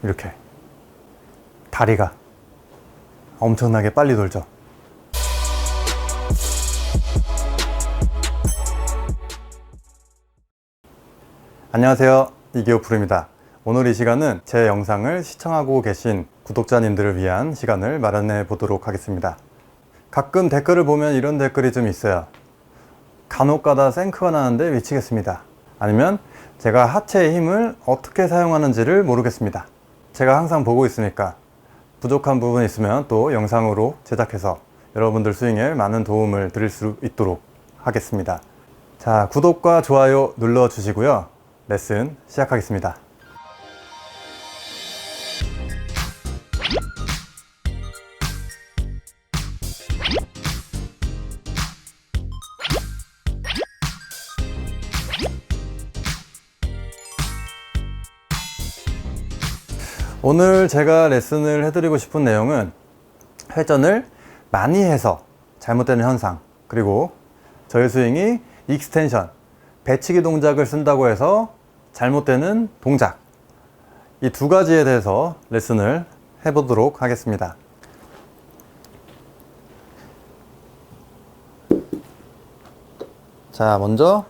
이렇게 다리가 엄청나게 빨리 돌죠. 안녕하세요, 이기호프로입니다. 오늘 이 시간은 제 영상을 시청하고 계신 구독자님들을 위한 시간을 마련해 보도록 하겠습니다. 가끔 댓글을 보면 이런 댓글이 좀 있어요. 간혹가다 생크가 나는데 미치겠습니다. 아니면 제가 하체의 힘을 어떻게 사용하는지를 모르겠습니다. 제가 항상 보고 있으니까 부족한 부분이 있으면 또 영상으로 제작해서 여러분들 스윙에 많은 도움을 드릴 수 있도록 하겠습니다. 자, 구독과 좋아요 눌러 주시고요. 레슨 시작하겠습니다. 오늘 제가 레슨을 해드리고 싶은 내용은 회전을 많이 해서 잘못되는 현상, 그리고 저의 스윙이 익스텐션, 배치기 동작을 쓴다고 해서 잘못되는 동작, 이 두 가지에 대해서 레슨을 해보도록 하겠습니다. 자, 먼저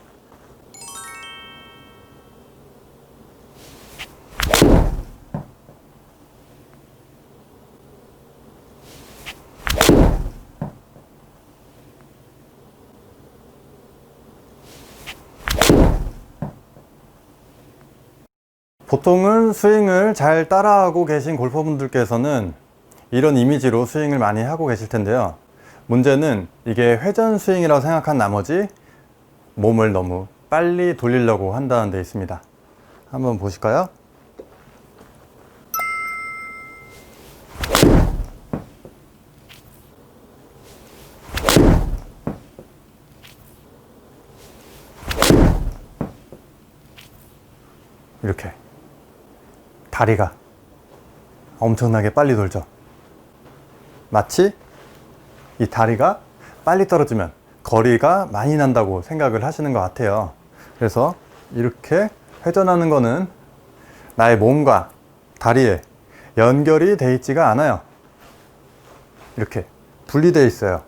보통은 스윙을 잘 따라하고 계신 골퍼분들께서는 이런 이미지로 스윙을 많이 하고 계실 텐데요. 문제는 이게 회전 스윙이라고 생각한 나머지 몸을 너무 빨리 돌리려고 한다는 데 있습니다. 한번 보실까요? 이렇게 다리가 엄청나게 빨리 돌죠. 마치 이 다리가 빨리 떨어지면 거리가 많이 난다고 생각을 하시는 것 같아요. 그래서 이렇게 회전하는 거는 나의 몸과 다리에 연결이 돼 있지가 않아요. 이렇게 분리되어 있어요.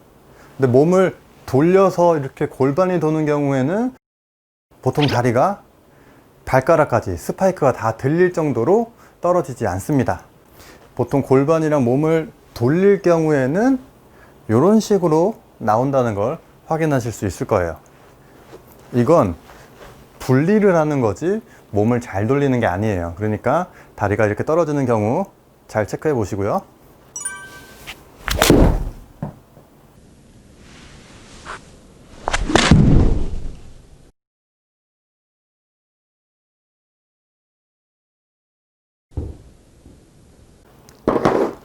근데 몸을 돌려서 이렇게 골반이 도는 경우에는 보통 다리가 발가락까지 스파이크가 다 들릴 정도로 떨어지지 않습니다. 보통 골반이랑 몸을 돌릴 경우에는 이런 식으로 나온다는 걸 확인하실 수 있을 거예요. 이건 분리를 하는 거지 몸을 잘 돌리는 게 아니에요. 그러니까 다리가 이렇게 떨어지는 경우 잘 체크해 보시고요.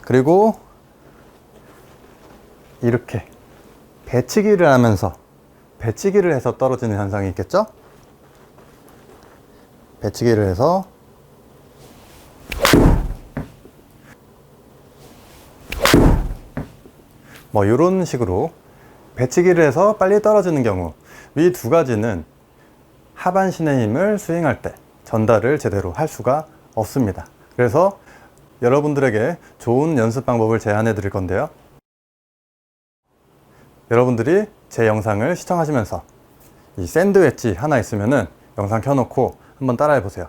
그리고 이렇게 배치기를 하면서 배치기를 해서 떨어지는 현상이 있겠죠? 배치기를 해서 뭐 이런 식으로 배치기를 해서 빨리 떨어지는 경우, 이 두 가지는 하반신의 힘을 스윙할 때 전달을 제대로 할 수가 없습니다. 그래서 여러분들에게 좋은 연습 방법을 제안해 드릴 건데요. 여러분들이 제 영상을 시청하시면서 이 샌드 웨지 하나 있으면은 영상 켜놓고 한번 따라해 보세요.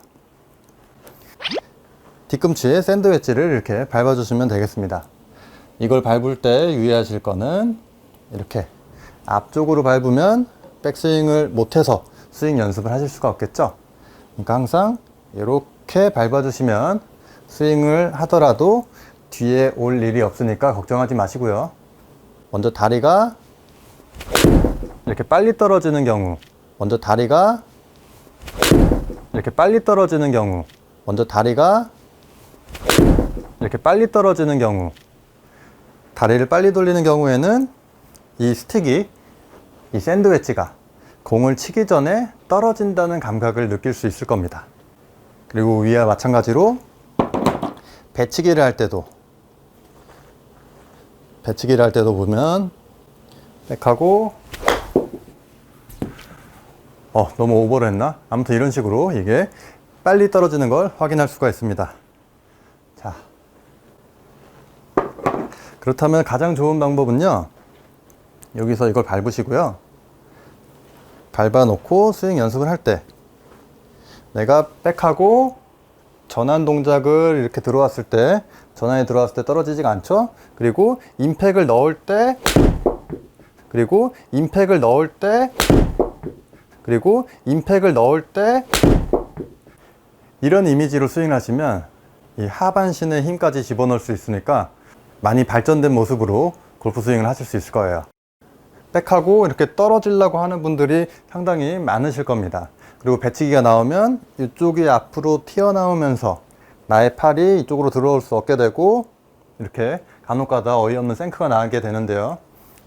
뒤꿈치에 샌드 웨지를 이렇게 밟아 주시면 되겠습니다. 이걸 밟을 때 유의하실 거는 이렇게 앞쪽으로 밟으면 백스윙을 못해서 스윙 연습을 하실 수가 없겠죠. 그러니까 항상 이렇게 밟아 주시면 스윙을 하더라도 뒤에 올 일이 없으니까 걱정하지 마시고요. 먼저 다리가 이렇게 빨리 떨어지는 경우, 먼저 다리가 이렇게 빨리 떨어지는 경우, 먼저 다리가 이렇게 빨리 떨어지는 경우, 다리를 빨리 돌리는 경우에는 이 스틱이, 이 샌드 웨지가 공을 치기 전에 떨어진다는 감각을 느낄 수 있을 겁니다. 그리고 위와 마찬가지로 배치기를 할 때도 보면 백하고 너무 오버를 했나? 아무튼 이런 식으로 이게 빨리 떨어지는 걸 확인할 수가 있습니다. 그렇다면 가장 좋은 방법은요, 여기서 이걸 밟으시고요, 밟아 놓고 스윙 연습을 할 때 내가 백하고 전환 동작을 이렇게 들어왔을 때, 전환이 들어왔을 때 떨어지지가 않죠. 그리고 임팩을 넣을 때, 그리고 임팩을 넣을 때, 그리고 임팩을 넣을 때, 이런 이미지로 스윙을 하시면 이 하반신에 힘까지 집어넣을 수 있으니까 많이 발전된 모습으로 골프 스윙을 하실 수 있을 거예요. 백하고 이렇게 떨어지려고 하는 분들이 상당히 많으실 겁니다. 그리고 배치기가 나오면 이쪽이 앞으로 튀어나오면서 나의 팔이 이쪽으로 들어올 수 없게 되고, 이렇게 간혹가다 어이없는 생크가 나게 되는데요.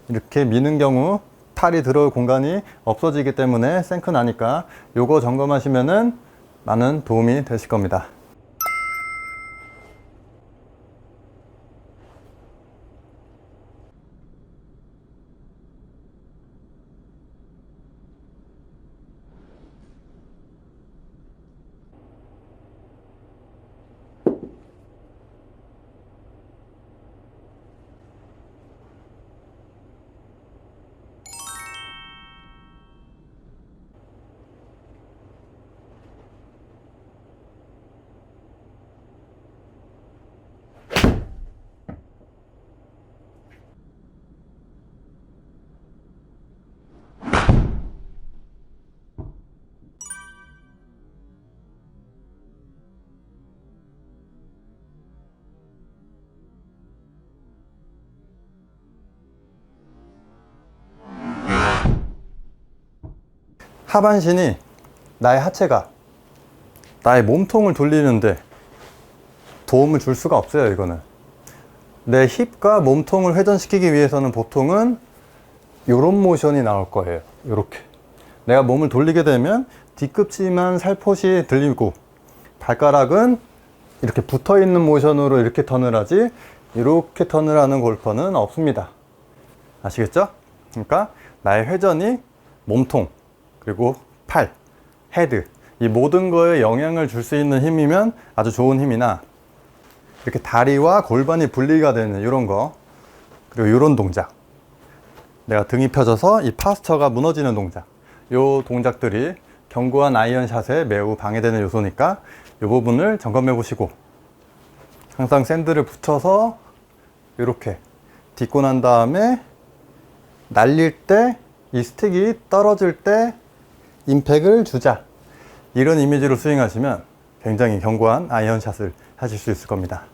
이렇게 미는 경우 팔이 들어올 공간이 없어지기 때문에 생크 나니까 요거 점검하시면은 많은 도움이 되실 겁니다. 하반신이, 나의 하체가 나의 몸통을 돌리는데 도움을 줄 수가 없어요. 이거는 내 힙과 몸통을 회전시키기 위해서는 보통은 이런 모션이 나올 거예요. 이렇게 내가 몸을 돌리게 되면 뒤꿈치만 살포시 들리고, 발가락은 이렇게 붙어 있는 모션으로 이렇게 턴을 하지, 이렇게 턴을 하는 골퍼는 없습니다. 아시겠죠? 그러니까 나의 회전이 몸통, 그리고 팔, 헤드, 이 모든 거에 영향을 줄 수 있는 힘이면 아주 좋은 힘이나, 이렇게 다리와 골반이 분리가 되는 이런 거, 그리고 이런 동작, 내가 등이 펴져서 이 파스처가 무너지는 동작, 이 동작들이 견고한 아이언샷에 매우 방해되는 요소니까 이 부분을 점검해 보시고, 항상 샌드를 붙여서 이렇게 딛고 난 다음에 날릴 때, 이 스틱이 떨어질 때 임팩을 주자, 이런 이미지로 스윙하시면 굉장히 견고한 아이언샷을 하실 수 있을 겁니다.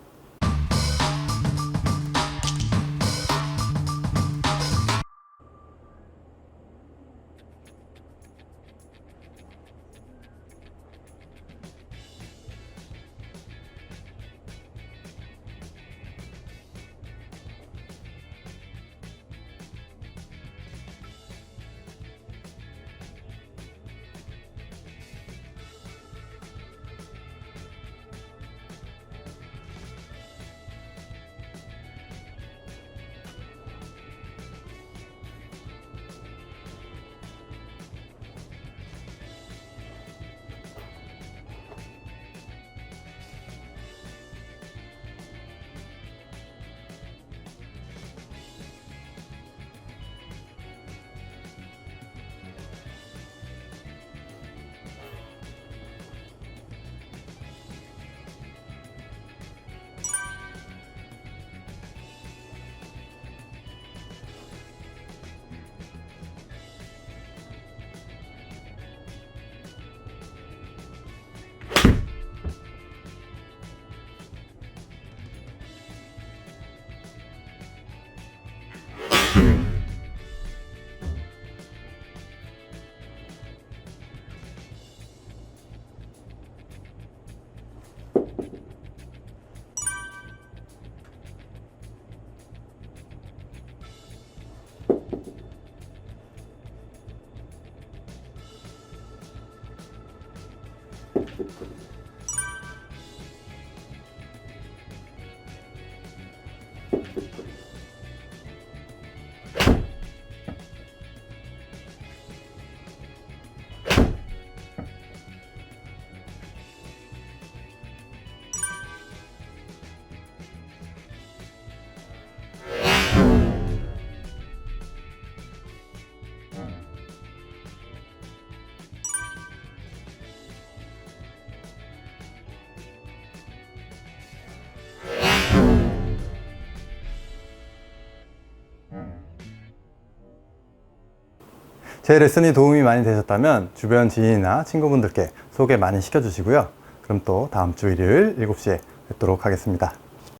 제 레슨이 도움이 많이 되셨다면 주변 지인이나 친구분들께 소개 많이 시켜주시고요. 그럼 또 다음 주 일요일 7시에 뵙도록 하겠습니다.